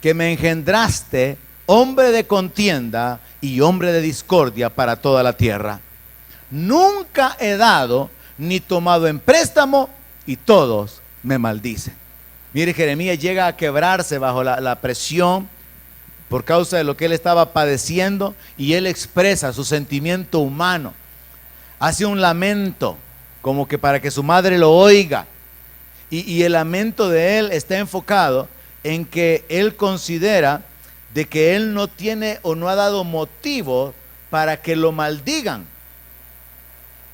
que me engendraste, hombre de contienda y hombre de discordia para toda la tierra. Nunca he dado ni tomado en préstamo, y todos me maldicen. Mire, Jeremías llega a quebrarse bajo la presión por causa de lo que él estaba padeciendo, y él expresa su sentimiento humano. Hace un lamento como que para que su madre lo oiga, y el lamento de él está enfocado en que él considera de que él no tiene o no ha dado motivo para que lo maldigan.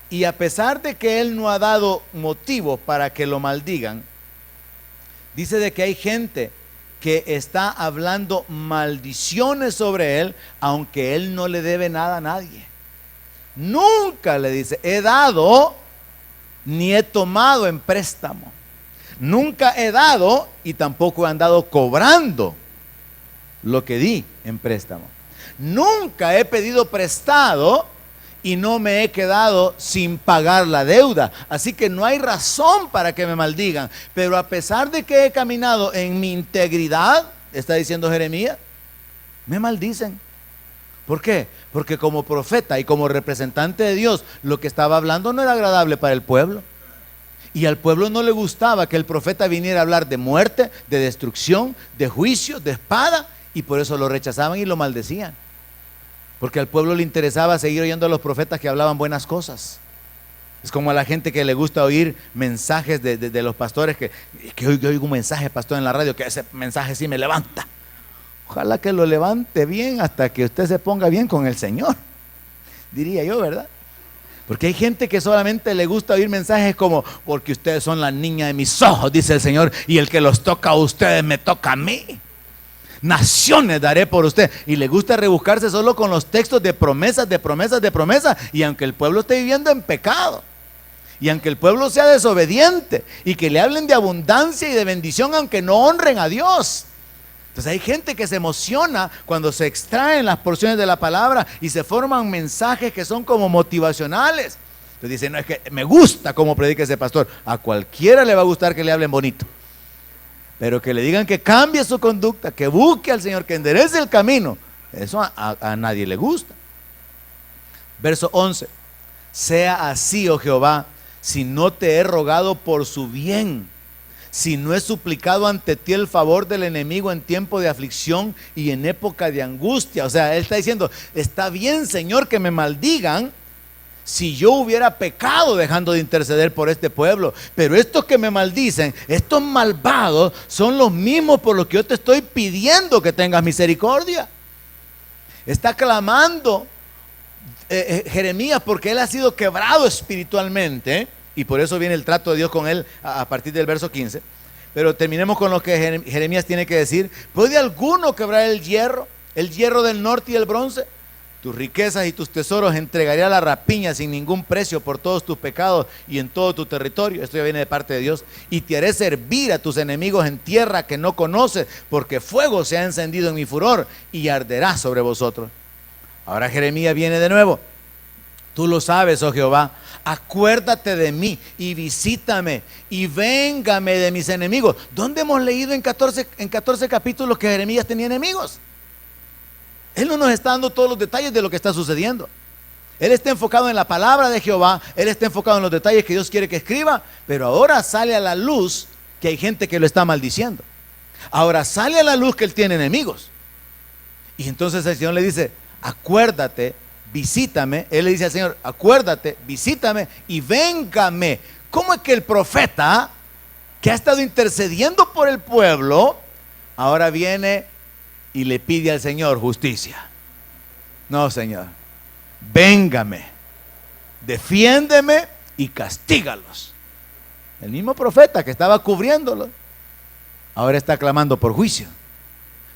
Y a pesar de que él no ha dado motivo para que lo maldigan, dice de que hay gente que está hablando maldiciones sobre él, aunque él no le debe nada a nadie. Nunca, le dice, he dado ni he tomado en préstamo. Nunca he dado y tampoco he andado cobrando lo que di en préstamo. Nunca he pedido prestado y no me he quedado sin pagar la deuda. Así que no hay razón para que me maldigan. Pero a pesar de que he caminado en mi integridad, está diciendo Jeremías, me maldicen. ¿Por qué? Porque como profeta y como representante de Dios, lo que estaba hablando no era agradable para el pueblo. Y al pueblo no le gustaba que el profeta viniera a hablar de muerte, de destrucción, de juicio, de espada, y por eso lo rechazaban y lo maldecían. Porque al pueblo le interesaba seguir oyendo a los profetas que hablaban buenas cosas. Es como a la gente que le gusta oír mensajes de los pastores, que oigo un mensaje, pastor, en la radio, que ese mensaje sí me levanta. Ojalá que lo levante bien hasta que usted se ponga bien con el Señor, diría yo, ¿verdad? Porque hay gente que solamente le gusta oír mensajes como, porque ustedes son la niña de mis ojos, dice el Señor, y el que los toca a ustedes me toca a mí. Naciones daré por usted. Y le gusta rebuscarse solo con los textos de promesas, de promesas, de promesas. Y aunque el pueblo esté viviendo en pecado, y aunque el pueblo sea desobediente, y que le hablen de abundancia y de bendición, aunque no honren a Dios. Entonces hay gente que se emociona cuando se extraen las porciones de la palabra y se forman mensajes que son como motivacionales. Entonces dicen, no, es que me gusta cómo predica ese pastor. A cualquiera le va a gustar que le hablen bonito, pero que le digan que cambie su conducta, que busque al Señor, que enderece el camino, eso a nadie le gusta. Verso 11. Sea así, oh Jehová, si no te he rogado por su bien, si no he suplicado ante ti el favor del enemigo en tiempo de aflicción y en época de angustia. O sea, él está diciendo, está bien, Señor, que me maldigan si yo hubiera pecado dejando de interceder por este pueblo, pero estos que me maldicen, estos malvados, son los mismos por los que yo te estoy pidiendo que tengas misericordia. Está clamando Jeremías porque él ha sido quebrado espiritualmente, y por eso viene el trato de Dios con él a partir del verso 15. Pero terminemos con lo que Jeremías tiene que decir. ¿Puede alguno quebrar el hierro del norte y el bronce? Tus riquezas y tus tesoros entregaré a la rapiña sin ningún precio por todos tus pecados y en todo tu territorio. Esto ya viene de parte de Dios. Y te haré servir a tus enemigos en tierra que no conoces, porque fuego se ha encendido en mi furor y arderá sobre vosotros. Ahora Jeremías viene de nuevo. Tú lo sabes, oh Jehová, acuérdate de mí y visítame y véngame de mis enemigos. ¿Dónde hemos leído en 14 capítulos que Jeremías tenía enemigos? Él no nos está dando todos los detalles de lo que está sucediendo. Él está enfocado en la palabra de Jehová, él está enfocado en los detalles que Dios quiere que escriba, pero ahora sale a la luz que hay gente que lo está maldiciendo. Ahora sale a la luz que él tiene enemigos. Y entonces el Señor le dice, acuérdate, visítame. Él le dice al Señor, acuérdate, visítame y véngame. ¿Cómo es que el profeta que ha estado intercediendo por el pueblo ahora viene y le pide al Señor justicia? No, Señor, véngame, defiéndeme y castígalos. El mismo profeta que estaba cubriéndolo ahora está clamando por juicio,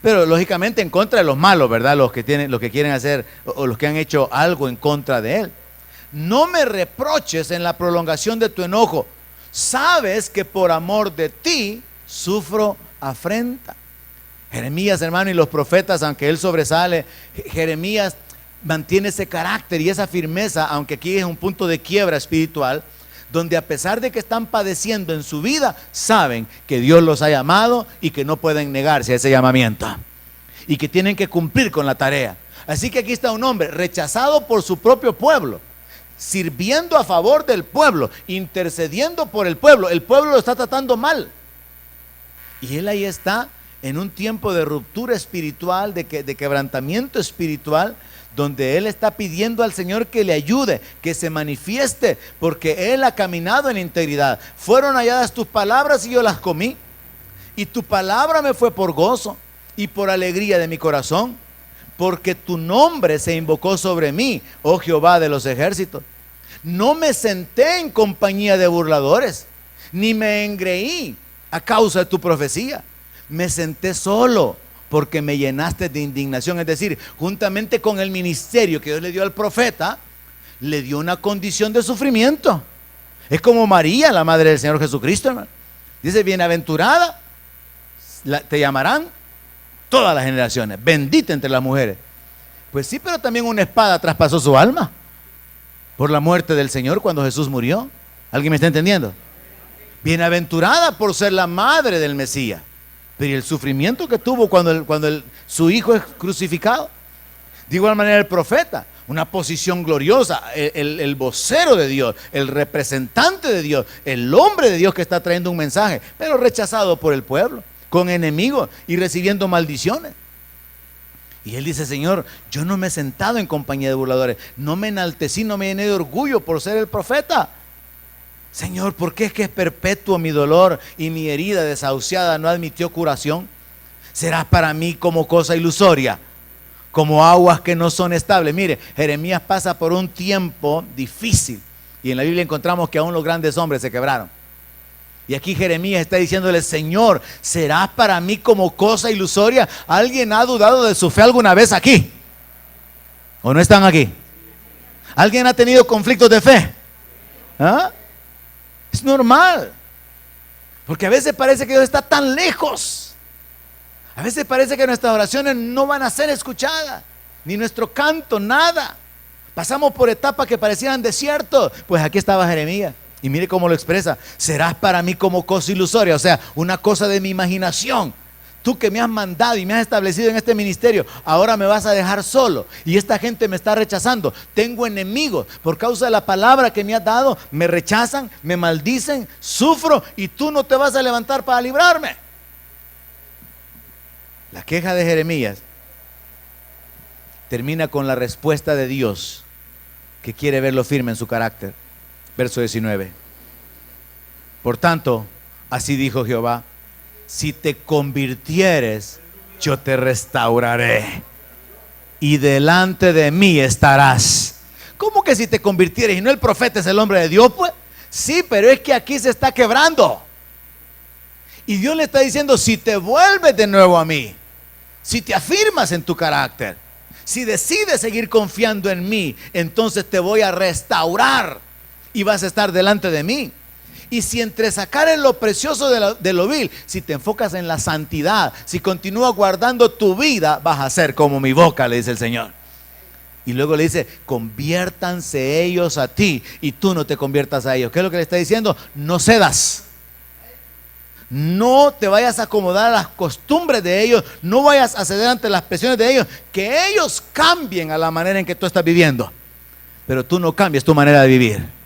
pero lógicamente en contra de los malos, ¿verdad? Los que quieren hacer o los que han hecho algo en contra de él. No me reproches en la prolongación de tu enojo. Sabes que por amor de ti sufro afrenta. Jeremías, hermano, y los profetas, aunque él sobresale, Jeremías mantiene ese carácter y esa firmeza, aunque aquí es un punto de quiebra espiritual, donde a pesar de que están padeciendo en su vida, saben que Dios los ha llamado y que no pueden negarse a ese llamamiento y que tienen que cumplir con la tarea. Así que aquí está un hombre rechazado por su propio pueblo, sirviendo a favor del pueblo, intercediendo por el pueblo lo está tratando mal, y él ahí está en un tiempo de ruptura espiritual, de quebrantamiento espiritual, donde él está pidiendo al Señor que le ayude, que se manifieste, porque él ha caminado en integridad. Fueron halladas tus palabras y yo las comí, y tu palabra me fue por gozo y por alegría de mi corazón, porque tu nombre se invocó sobre mí, oh Jehová de los ejércitos. No me senté en compañía de burladores, ni me engreí a causa de tu profecía. Me senté solo porque me llenaste de indignación. Es decir, juntamente con el ministerio que Dios le dio al profeta, le dio una condición de sufrimiento. Es como María, la madre del Señor Jesucristo, hermano. Dice, bienaventurada te llamarán todas las generaciones, bendita entre las mujeres. Pues sí, pero también una espada traspasó su alma por la muerte del Señor cuando Jesús murió. ¿Alguien me está entendiendo? Bienaventurada por ser la madre del Mesías. Pero el sufrimiento que tuvo cuando su hijo es crucificado. De igual manera el profeta, una posición gloriosa, el vocero de Dios, el representante de Dios, el hombre de Dios que está trayendo un mensaje, pero rechazado por el pueblo, con enemigos y recibiendo maldiciones. Y él dice, Señor, yo no me he sentado en compañía de burladores, no me enaltecí, no me llené de orgullo por ser el profeta. Señor, ¿por qué es que es perpetuo mi dolor y mi herida desahuciada no admitió curación? ¿Serás para mí como cosa ilusoria, como aguas que no son estables? Mire, Jeremías pasa por un tiempo difícil y en la Biblia encontramos que aún los grandes hombres se quebraron. Y aquí Jeremías está diciéndole, Señor, ¿serás para mí como cosa ilusoria? ¿Alguien ha dudado de su fe alguna vez aquí? ¿O no están aquí? ¿Alguien ha tenido conflictos de fe? ¿Ah? Es normal, porque a veces parece que Dios está tan lejos. A veces parece que nuestras oraciones no van a ser escuchadas, ni nuestro canto, nada. Pasamos por etapas que parecieran desiertos. Pues aquí estaba Jeremías, y mire cómo lo expresa: serás para mí como cosa ilusoria, o sea, una cosa de mi imaginación. Tú que me has mandado y me has establecido en este ministerio, ahora me vas a dejar solo y esta gente me está rechazando. Tengo enemigos por causa de la palabra que me has dado. Me rechazan, me maldicen, sufro y tú no te vas a levantar para librarme. La queja de Jeremías termina con la respuesta de Dios, que quiere verlo firme en su carácter. Verso 19. Por tanto, así dijo Jehová: si te convirtieres, yo te restauraré y delante de mí estarás. ¿Cómo que si te convirtieres y no el profeta es el hombre de Dios, pues? Sí, pero es que aquí se está quebrando. Y Dios le está diciendo, si te vuelves de nuevo a mí, si te afirmas en tu carácter, si decides seguir confiando en mí, entonces te voy a restaurar y vas a estar delante de mí. Y si entre sacar en lo precioso de lo vil, si te enfocas en la santidad, si continúas guardando tu vida, vas a ser como mi boca, le dice el Señor. Y luego le dice, conviértanse ellos a ti y tú no te conviertas a ellos. ¿Qué es lo que le está diciendo? No cedas. No te vayas a acomodar a las costumbres de ellos, no vayas a ceder ante las presiones de ellos, que ellos cambien a la manera en que tú estás viviendo, pero tú no cambies tu manera de vivir.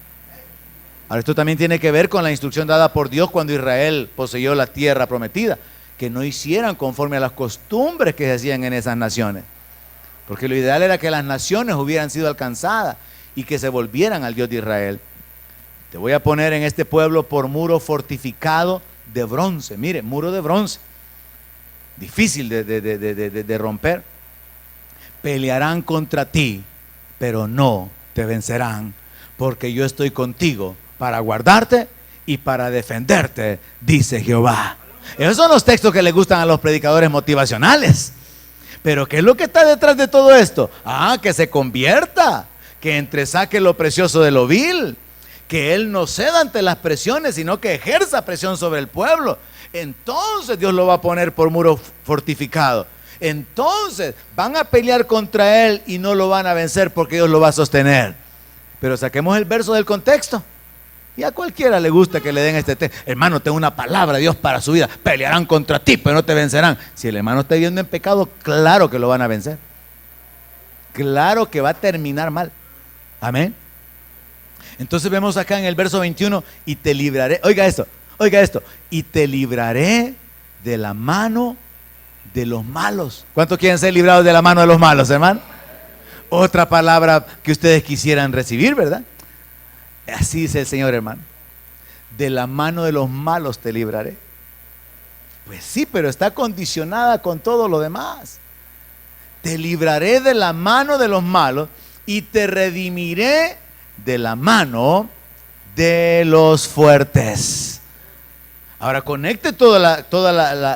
Ahora, esto también tiene que ver con la instrucción dada por Dios cuando Israel poseyó la tierra prometida, que no hicieran conforme a las costumbres que se hacían en esas naciones, porque lo ideal era que las naciones hubieran sido alcanzadas y que se volvieran al Dios de Israel. Te voy a poner en este pueblo por muro fortificado de bronce. Mire, muro de bronce, difícil de romper. Pelearán contra ti, pero no te vencerán, porque yo estoy contigo para guardarte y para defenderte, dice Jehová. Esos son los textos que le gustan a los predicadores motivacionales. Pero ¿qué es lo que está detrás de todo esto? Que se convierta, que entresaque lo precioso de lo vil, que él no ceda ante las presiones, sino que ejerza presión sobre el pueblo. Entonces Dios lo va a poner por muro fortificado. Entonces van a pelear contra él y no lo van a vencer porque Dios lo va a sostener. Pero saquemos el verso del contexto. Y a cualquiera le gusta que le den este texto. Hermano, tengo una palabra de Dios para su vida. Pelearán contra ti, pero no te vencerán. Si el hermano está viviendo en pecado, claro que lo van a vencer. Claro que va a terminar mal. Amén. Entonces vemos acá en el verso 21, y te libraré, oiga esto, y te libraré de la mano de los malos. ¿Cuántos quieren ser librados de la mano de los malos, hermano? Otra palabra que ustedes quisieran recibir, ¿verdad? Así dice el Señor, hermano. De la mano de los malos te libraré. Pues sí, pero está condicionada con todo lo demás. Te libraré de la mano de los malos y te redimiré de la mano de los fuertes. Ahora conecte toda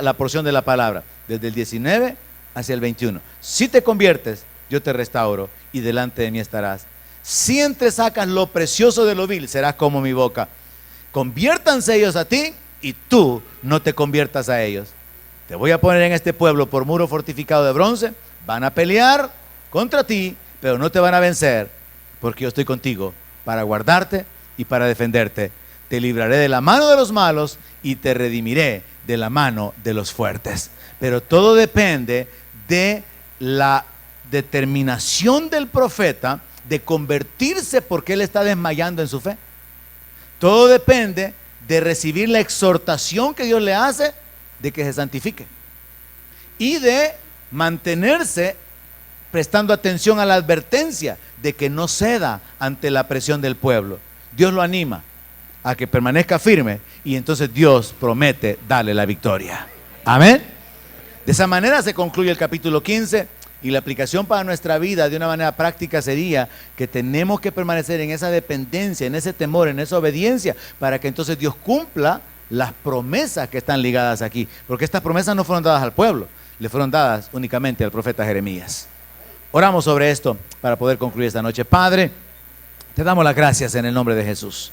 la porción de la palabra, desde el 19 hacia el 21. Si te conviertes, yo te restauro y delante de mí estarás. Si entresacas lo precioso de lo vil, serás como mi boca. Conviértanse ellos a ti y tú no te conviertas a ellos. Te voy a poner en este pueblo por muro fortificado de bronce. Van a pelear contra ti, pero no te van a vencer, porque yo estoy contigo para guardarte y para defenderte. Te libraré de la mano de los malos y te redimiré de la mano de los fuertes. Pero todo depende de la determinación del profeta de convertirse, porque él está desmayando en su fe. Todo depende de recibir la exhortación que Dios le hace de que se santifique y de mantenerse prestando atención a la advertencia de que no ceda ante la presión del pueblo. Dios lo anima a que permanezca firme y entonces Dios promete darle la victoria. Amén. De esa manera se concluye el capítulo 15 y la aplicación para nuestra vida de una manera práctica sería que tenemos que permanecer en esa dependencia, en ese temor, en esa obediencia, para que entonces Dios cumpla las promesas que están ligadas aquí, porque estas promesas no fueron dadas al pueblo, le fueron dadas únicamente al profeta Jeremías. Oramos sobre esto para poder concluir esta noche. Padre, te damos las gracias en el nombre de Jesús.